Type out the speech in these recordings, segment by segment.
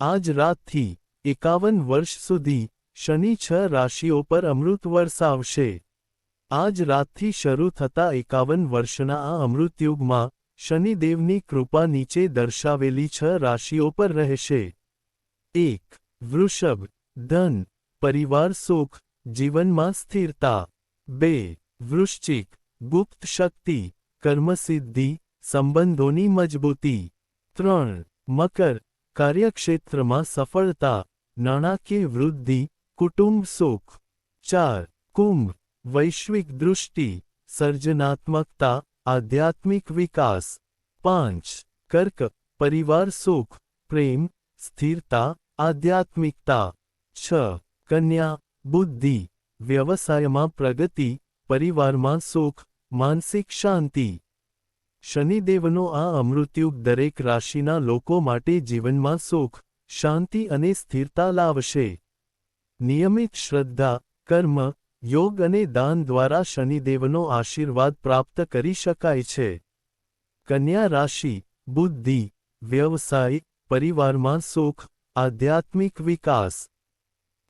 આજ રાતથી 51 વર્ષ સુધી શનિ 6 રાશિઓ પર અમૃત વરસાવશે। આજ રાતથી શરૂ થતા 51 વર્ષના આ અમૃતયુગમાં શનિદેવની કૃપા નીચે દર્શાવેલી 6 રાશિઓ પર રહેશે। 1. વૃષભ, ધન, પરિવાર સુખ, જીવનમાં સ્થિરતા। 2. વૃશ્ચિક, ગુપ્ત શક્તિ, કર્મસિદ્ધિ, સંબંધોની મજબૂતી। 3. મકર, કાર્યક્ષેત્રમાં સફળતા, નાણાકીય વૃદ્ધિ, કુટુંબ સુખ। 4. કુંભ, વૈશ્વિક દૃષ્ટિ, સર્જનાત્મકતા, આધ્યાત્મિક વિકાસ। 5. કર્ક, પરિવાર સુખ, પ્રેમ, સ્થિરતા, આધ્યાત્મિકતા। 6. કન્યા, બુદ્ધિ, વ્યવસાયમાં પ્રગતિ, પરિવારમાં સુખ, માનસિક શાંતિ। શનિદેવનો આ અમૃતયુગ દરેક રાશિના લોકો માટે જીવનમાં સુખ, શાંતિ અને સ્થિરતા લાવશે। નિયમિત શ્રદ્ધા, કર્મ, યોગ અને દાન દ્વારા શનિદેવનો આશીર્વાદ પ્રાપ્ત કરી શકાય છે। કન્યા રાશિ, બુદ્ધિ, વ્યવસાય, પરિવારમાં સુખ, આધ્યાત્મિક વિકાસ।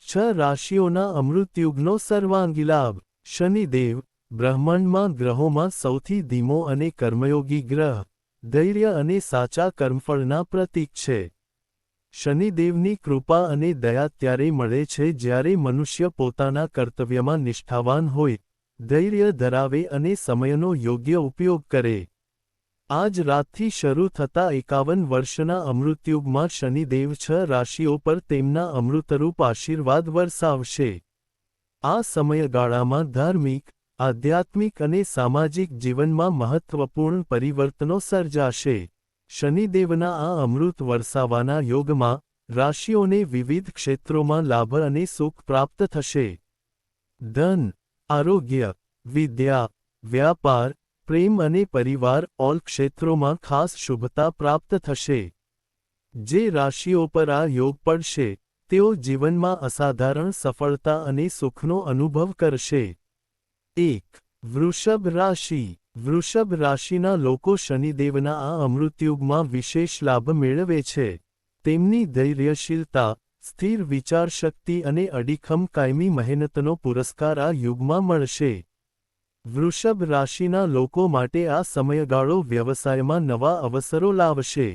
6 રાશિઓના અમૃતયુગનો સર્વાંગી લાભ। શનિદેવ, બ્રહ્માંડમાં ગ્રહોમાં સૌથી ધીમો અને કર્મયોગી ગ્રહ, ધૈર્ય અને સાચા કર્મફળના પ્રતીક છે। શનિદેવની કૃપા અને દયા ત્યારે મળે છે જ્યારે મનુષ્ય પોતાના કર્તવ્યમાં નિષ્ઠાવાન હોય, ધૈર્ય ધરાવે અને સમયનો યોગ્ય ઉપયોગ કરે। આજ રાતથી શરૂ થતા 51 વર્ષના અમૃતયુગમાં શનિદેવ 6 રાશિઓ પર તેમના અમૃતરૂપ આશીર્વાદ વરસાવશે। આ સમયગાળામાં ધાર્મિક, આધ્યાત્મિક અને સામાજિક જીવનમાં મહત્વપૂર્ણ પરિવર્તનો સર્જાશે। શનિદેવના આ અમૃત વરસાવાના યોગમાં રાશિઓને વિવિધ ક્ષેત્રોમાં લાભ અને સુખ પ્રાપ્ત થશે। ધન, આરોગ્ય, વિદ્યા, વ્યાપાર, પ્રેમ અને પરિવાર ઓલ ક્ષેત્રોમાં ખાસ શુભતા પ્રાપ્ત થશે। જે રાશિઓ પર આ યોગ પડશે તેઓ જીવનમાં અસાધારણ સફળતા અને સુખનો અનુભવ કરશે। 1. વૃષભ રાશિ, વૃષભ રાશિના લોકો શનિદેવના આ અમૃતયુગમાં વિશેષ લાભ મેળવે છે। તેમની ધૈર્યશીલતા, સ્થિર વિચારશક્તિ અને અડીખમ કાયમી મહેનતનો પુરસ્કાર આ યુગમાં મળશે। વૃષભ રાશિના લોકો માટે આ સમયગાળો વ્યવસાયમાં નવા અવસરો લાવશે।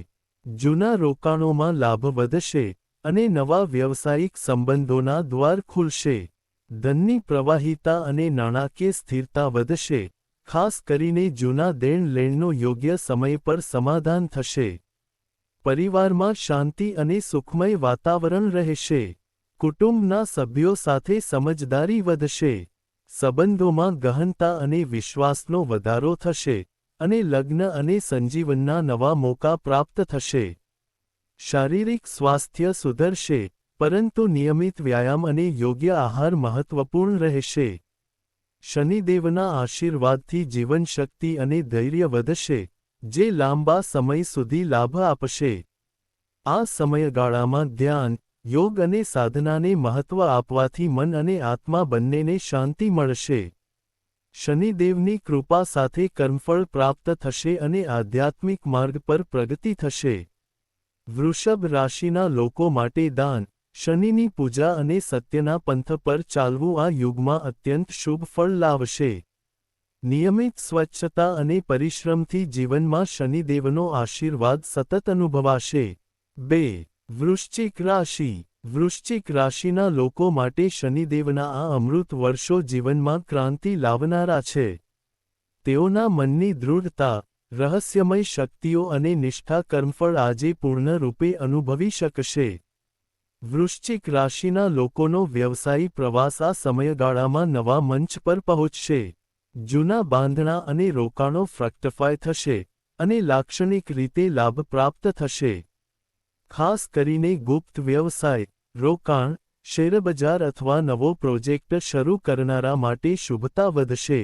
જૂના રોકાણોમાં લાભ વધશે અને નવા વ્યવસાયિક સંબંધોના દ્વાર ખુલશે। ધનની પ્રવાહિતા અને નાણાકીય સ્થિરતા વધશે, ખાસ કરીને જૂના દેણ-લેણનો યોગ્ય સમય પર સમાધાન થશે। પરિવારમાં શાંતિ અને સુખમય વાતાવરણ રહેશે। કુટુંબના સભ્યો સાથે સમજદારી વધશે। સંબંધોમાં ગહનતા અને વિશ્વાસનો વધારો થશે અને લગ્ન અને સંજીવનના નવા મોકા પ્રાપ્ત થશે। શારીરિક સ્વાસ્થ્ય સુધરશે, પરંતુ નિયમિત વ્યાયામ અને યોગ્ય આહાર મહત્વપૂર્ણ રહેશે। શનિદેવના આશીર્વાદથી જીવનશક્તિ અને ધૈર્ય વધશે, જે લાંબા સમય સુધી લાભ આપશે। આ સમયગાળામાં ધ્યાન, યોગ અને સાધનાને મહત્વ આપવાથી મન અને આત્મા બંનેને શાંતિ મળશે। શનિદેવની કૃપા સાથે કર્મફળ પ્રાપ્ત થશે અને આધ્યાત્મિક માર્ગ પર પ્રગતિ થશે। વૃષભ રાશિના લોકો માટે દાન, શનિની પૂજા અને સત્યના પંથ પર ચાલવું આ યુગમાં અત્યંત શુભ ફળ લાવશે। નિયમિત સ્વચ્છતા અને પરિશ્રમથી જીવનમાં શનિદેવનો આશીર્વાદ સતત અનુભવાશે। 2. વૃશ્ચિક રાશિ, વૃશ્ચિક રાશિના લોકો માટે શનિદેવના આ અમૃત વર્ષો જીવનમાં ક્રાંતિ લાવનારા છે। તેઓના મનની દૃઢતા, રહસ્યમય શક્તિઓ અને નિષ્ઠા કર્મફળ આજે પૂર્ણ રૂપે અનુભવી શકશે। વૃશ્ચિક રાશિના લોકોનો વ્યવસાયી પ્રવાસ આ સમયગાળામાં નવા મંચ પર પહોંચશે। જૂના બાંધણા અને રોકાણો ફ્રક્ટિફાય થશે અને લાક્ષણિક રીતે લાભ પ્રાપ્ત થશે। ખાસ કરીને ગુપ્ત વ્યવસાય, રોકાણ, શેરબજાર અથવા નવો પ્રોજેક્ટ શરૂ કરનારા માટે શુભતા વધશે।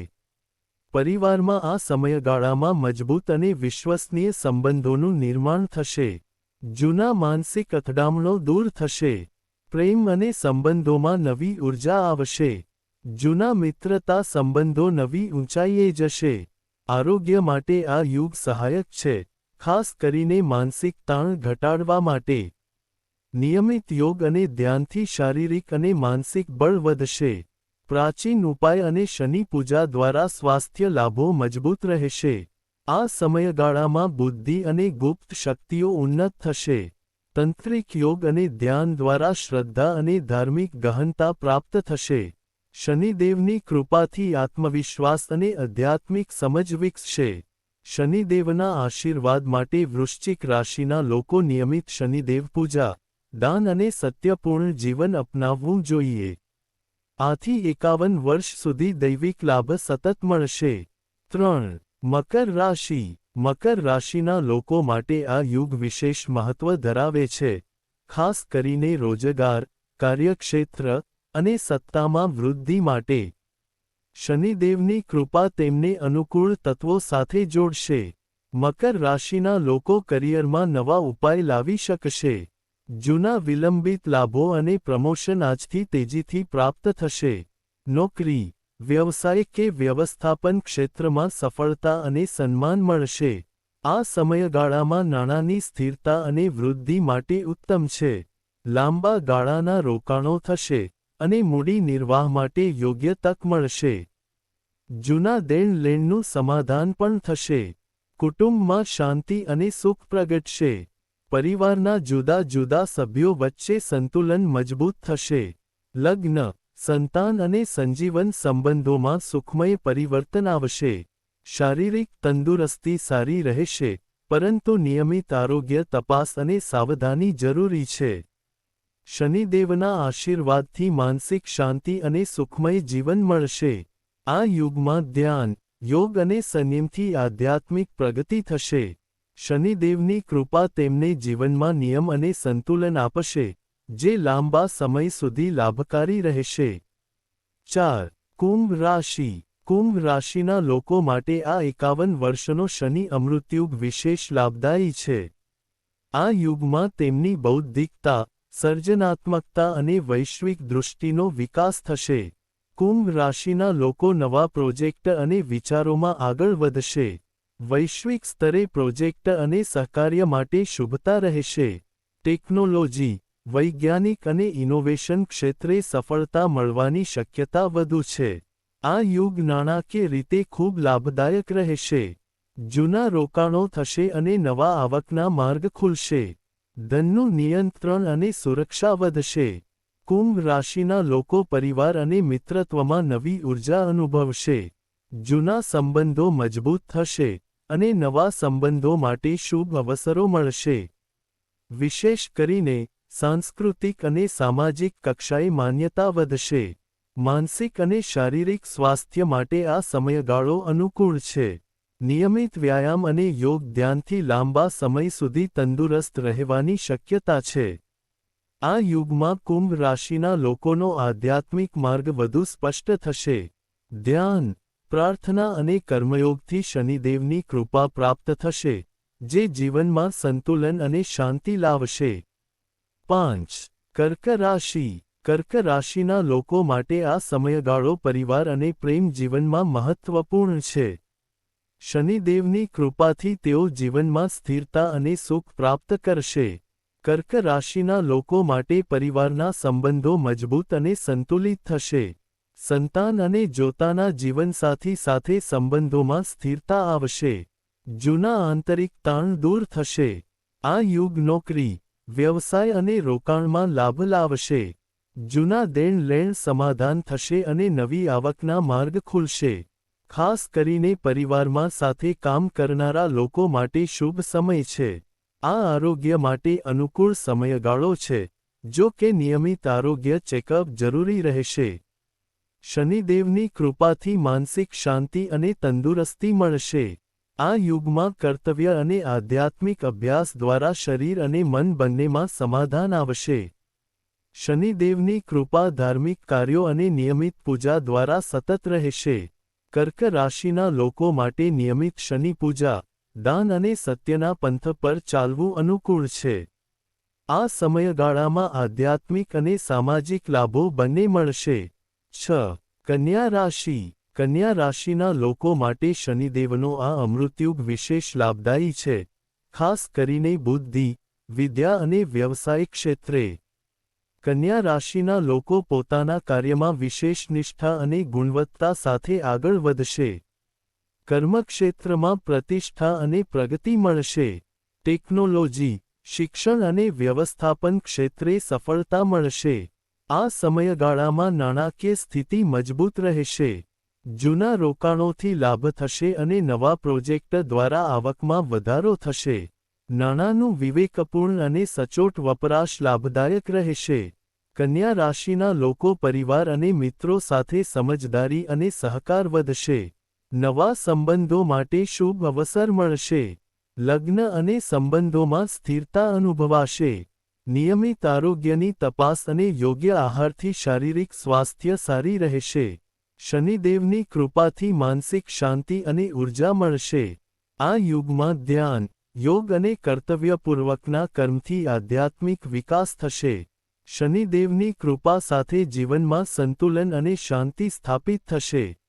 પરિવારમાં આ સમયગાળામાં મજબૂત અને વિશ્વસનીય સંબંધોનું નિર્માણ થશે। જૂના માનસિક અથડામણો દૂર થશે। પ્રેમ અને સંબંધોમાં નવી ઉર્જા આવશે। જૂના મિત્રતા સંબંધો નવી ઊંચાઈએ જશે। આરોગ્ય માટે આ યુગ સહાયક છે, ખાસ કરીને માનસિક તાણ ઘટાડવા માટે। નિયમિત યોગ અને ધ્યાનથી શારીરિક અને માનસિક બળ વધશે. પ્રાચીન ઉપાય અને શનિ પૂજા દ્વારા સ્વાસ્થ્ય લાભો મજબૂત રહેશે. આ સમયગાળામાં બુદ્ધિ અને ગુપ્ત શક્તિઓ ઉન્નત થશે. તંત્રિક યોગ અને ધ્યાન દ્વારા શ્રદ્ધા અને ધાર્મિક ગહનતા પ્રાપ્ત થશે. શનિદેવની કૃપાથી આત્મવિશ્વાસ અને આધ્યાત્મિક સમજ વિકસશે. શનિદેવના આશીર્વાદ માટે વૃશ્ચિક રાશિના લોકો નિયમિત શનિદેવ પૂજા, દાન અને સત્યપૂર્ણ જીવન અપનાવવું જોઈએ. આથી 51 વર્ષ સુધી દૈવિક લાભ સતત મળશે. 3. મકર રાશિ. મકર રાશિના લોકો માટે આ યુગ વિશેષ મહત્વ ધરાવે છે, ખાસ કરીને રોજગાર, કાર્યક્ષેત્ર અને સત્તામાં વૃદ્ધિ માટે. શનિદેવની કૃપા તેમને અનુકૂળ તત્વો સાથે જોડશે. મકર રાશિના લોકો કરિયરમાં નવા ઉપાય લાવી શકશે. જૂના વિલંબિત લાભો અને પ્રમોશન આજથી તેજીથી પ્રાપ્ત થશે. નોકરી, વ્યવસાય કે વ્યવસ્થાપન ક્ષેત્રમાં સફળતા અને સન્માન મળશે. આ સમયગાળામાં નાણાંની સ્થિરતા અને વૃદ્ધિ માટે ઉત્તમ છે. લાંબા ગાળાના રોકાણો થશે અને મૂડી નિર્વાહ માટે યોગ્ય તક મળશે. જૂના દેણ-લેણનું સમાધાન પણ થશે. કુટુંબમાં શાંતિ અને સુખ પ્રગટશે. પરિવારના જુદા જુદા સભ્યો વચ્ચે સંતુલન મજબૂત થશે. લગ્ન, સંતાન અને સંજીવન સંબંધોમાં સુખમય પરિવર્તન આવશે. શારીરિક તંદુરસ્તી સારી રહેશે, પરંતુ નિયમિત આરોગ્ય તપાસ અને સાવધાની જરૂરી છે. શનિદેવના આશીર્વાદથી માનસિક શાંતિ અને સુખમય જીવન મળશે. આ યુગમાં ધ્યાન, યોગ અને સંયમથી આધ્યાત્મિક પ્રગતિ થશે. શનિદેવની કૃપા તેમને જીવનમાં નિયમ અને સંતુલન આપશે, જે લાંબા સમય સુધી લાભકારી રહેશે. 4. કુંભ રાશિ. કુંભ રાશિના લોકો માટે આ 51 વર્ષનો શનિ અમૃતયુગ વિશેષ લાભદાયી છે. આ યુગમાં તેમની બૌદ્ધિકતા, સર્જનાત્મકતા અને વૈશ્વિક દૃષ્ટિનો વિકાસ થશે. કુંભ રાશિના લોકો નવા પ્રોજેક્ટ અને વિચારોમાં આગળ વધશે. વૈશ્વિક સ્તરે પ્રોજેક્ટ અને સહકાર્ય માટે શુભતા રહેશે. ટેકનોલોજી, વૈજ્ઞાનિક અને ઇનોવેશન ક્ષેત્રે સફળતા મળવાની શક્યતા વધુ છે. આ યુગ નાણાકીય રીતે ખૂબ લાભદાયક રહેશે. જૂના રોકાણો થશે અને નવા આવકના માર્ગ ખુલશે. ધનનું નિયંત્રણ અને સુરક્ષા વધશે. કુંભ રાશિના લોકો પરિવાર અને મિત્રત્વમાં નવી ઊર્જા અનુભવશે. જૂના સંબંધો મજબૂત થશે અને નવા સંબંધો માટે શુભ અવસરો મળશે. વિશેષ કરીને સાંસ્કૃતિક અને સામાજિક કક્ષાએ માન્યતા વધશે. માનસિક અને શારીરિક સ્વાસ્થ્ય માટે આ સમયગાળો અનુકૂળ છે. નિયમિત વ્યાયામ અને યોગ ધ્યાનથી લાંબા સમય સુધી તંદુરસ્ત રહેવાની શક્યતા છે. આ યુગમાં કુંભ રાશિના લોકોનો આધ્યાત્મિક માર્ગ વધુ સ્પષ્ટ થશે. ધ્યાન, પ્રાર્થના અને કર્મયોગથી શનિદેવની કૃપા પ્રાપ્ત થશે, જે જીવનમાં સંતુલન અને શાંતિ લાવશે. 5. કર્ક રાશિ. કર્ક રાશિના લોકો માટે આ સમયગાળો પરિવાર અને પ્રેમ જીવનમાં મહત્વપૂર્ણ છે. શનિદેવની કૃપાથી તેઓ જીવનમાં સ્થિરતા અને સુખ પ્રાપ્ત કરશે. કર્ક રાશિના લોકો માટે પરિવારના સંબંધો મજબૂત અને સંતુલિત થશે. સંતાન અને જોતાના જીવનસાથી સાથે સંબંધોમાં સ્થિરતા આવશે. જૂના આંતરિક તાણ દૂર થશે. આ યુગ નોકરી, વ્યવસાય અને રોકાણમાં લાભ લાવશે. જૂના દેણ-લેણ સમાધાન થશે અને નવી આવકના માર્ગ ખુલશે. ખાસ કરીને પરિવારમાં સાથે કામ કરનારા લોકો માટે શુભ સમય છે. આ આરોગ્ય માટે અનુકૂળ સમયગાળો છે, જો કે નિયમિત આરોગ્ય ચેકઅપ જરૂરી રહેશે. શનિદેવની કૃપાથી માનસિક શાંતિ અને તંદુરસ્તી મળશે. આ યુગમાં કર્તવ્ય અને આધ્યાત્મિક અભ્યાસ દ્વારા શરીર અને મન બંનેમાં સમાધાન આવશે. શનિદેવની કૃપા ધાર્મિક કાર્યો અને નિયમિત પૂજા દ્વારા સતત રહેશે. કર્ક રાશિના લોકો માટે નિયમિત શનિ પૂજા, દાન અને સત્યના પંથ પર ચાલવું અનુકૂળ છે. આ સમયગાળામાં આધ્યાત્મિક અને સામાજિક લાભો બંને મળશે. 6. કન્યા રાશિ. કન્યા રાશિના લોકો માટે શનિદેવનો આ અમૃતયુગ વિશેષ લાભદાયી છે, ખાસ કરીને બુદ્ધિ, વિદ્યા અને વ્યવસાયિક ક્ષેત્રે કન્યા રાશિના લોકો પોતાના કાર્યમાં વિશેષ નિષ્ઠા અને ગુણવત્તા સાથે આગળ વધશે. કર્મક્ષેત્રમાં પ્રતિષ્ઠા અને પ્રગતિ મળશે. ટેકનોલોજી, શિક્ષણ અને વ્યવસ્થાપન ક્ષેત્રે સફળતા મળશે. આ સમયગાળામાં નાણાકીય સ્થિતિ મજબૂત રહેશે. જૂના રોકાણોથી લાભ થશે અને નવા પ્રોજેક્ટ દ્વારા આવકમાં વધારો થશે. નાણાંનું વિવેકપૂર્ણ અને સચોટ વપરાશ લાભદાયક રહેશે. કન્યા રાશિના લોકો પરિવાર અને મિત્રો સાથે સમજદારી અને સહકાર વધશે. નવા સંબંધો માટે શુભ અવસર મળશે. લગ્ન અને સંબંધોમાં સ્થિરતા અનુભવાશે. નિયમિત આરોગ્યની તપાસ અને યોગ્ય આહારથી શારીરિક સ્વાસ્થ્ય સારી રહેશે. શનિદેવની કૃપાથી માનસિક શાંતિ અને ઊર્જા મળશે. આ યુગમાં ધ્યાન, યોગ અને કર્તવ્યપૂર્વકના કર્મથી આધ્યાત્મિક વિકાસ થશે. શનિદેવની કૃપા સાથે જીવનમાં સંતુલન અને શાંતિ સ્થાપિત થશે.